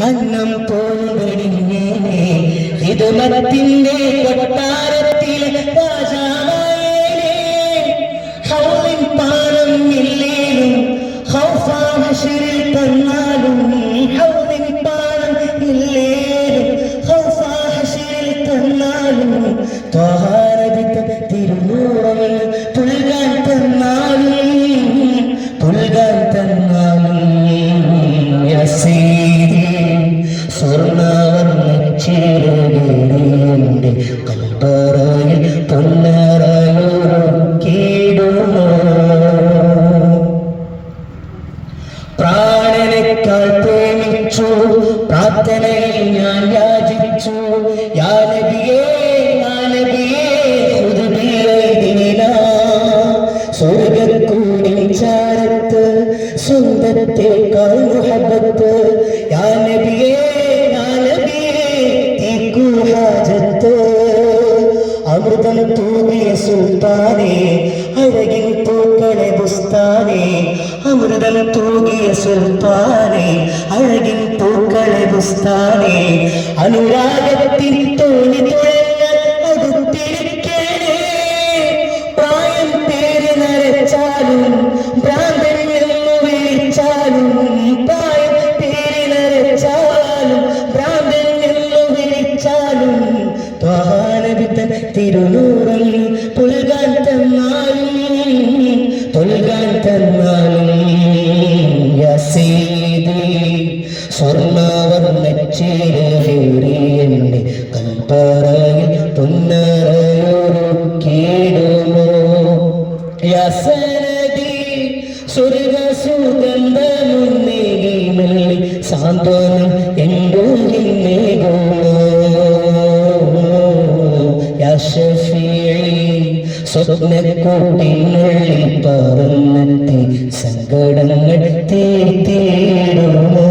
അന്നം പോലുകഴിഞ്ഞേനെ ഹിദമത്തിന്റെ കൊട്ടാരത്തിലെ രാജാവായേനെ ഹൗലിൻ പാനം ഇല്ലേലും ഖൗഫാ ഹശരിൽ തന്നാലും ഹൗലിൻ പാനം ഇല്ലേലും ഖൗഫാ ഹശരിൽ തന്നാലും ത്വഹാരബിത തിരുനൂറൽ പുൽകാൻ തന്നാലും സ്വർണ്ണവർണ്ണച്ചേരുകേറിയുണ്ട് കൽപ്പറയിൽ പൊന്നറയൊരുക്കിയിടുന്നു പ്രാണനേക്കാൾ പ്രേമിച്ചു പ്രാർത്ഥനയിൽ ഞാൻ യാചിച്ചു യാ നബിയേ യാ നബിയേ ഹുദബിയദീനാ സ്വർഗ്ഗക്കൂടിൻ ചാരത്ത് സ്വന്തത്തേക്കാൾ മുഹബ്ബത്ത് യാ നബിയേ യാ നബിയേ തീക്കൂ ഹാജത്ത് അമൃതം തൂകിയ സുൽത്താനേ അഴകിൻ പൂക്കളെ ബുസ്താനേ അമൃതം തൂകിയ സുൽത്താനേ അഴകിൻ പൂക്കളെ ബുസ്താനേ അനുരാഗത്തിൻ തോണി തുഴഞ്ഞ അടുത്തിരിക്കണേ പ്രായം പേര് നരച്ചാലും ഭ്രാന്തൻ എന്ന് വിളിച്ചാലും പ്രായം പേര് നരച്ചാലും ഭ്രാന്തൻ എന്ന് വിളിച്ചാലും ത്വഹാനബിതൻ തിരുനൂറൽ പുൽകാൻ തന്നാലും യാ സീദി സ്വർണ്ണവർണ്ണച്ചേരുകേറിയെന്റെ കൽപ്പറയിൽ പൊന്നറയൊരുക്കിയിടുന്നു യാ സനദി സ്വർഗ്ഗസുഗന്ധമുന്നേകി മെല്ലി സാന്ത്വനം എന്തോന്നിന്നേകുന്നു യാ ശഫീഇ സ്വപ്നക്കൂട്ടിനുള്ളിൽ പറന്നെത്തി സങ്കടങ്ങൾ തീർത്തിടുന്നു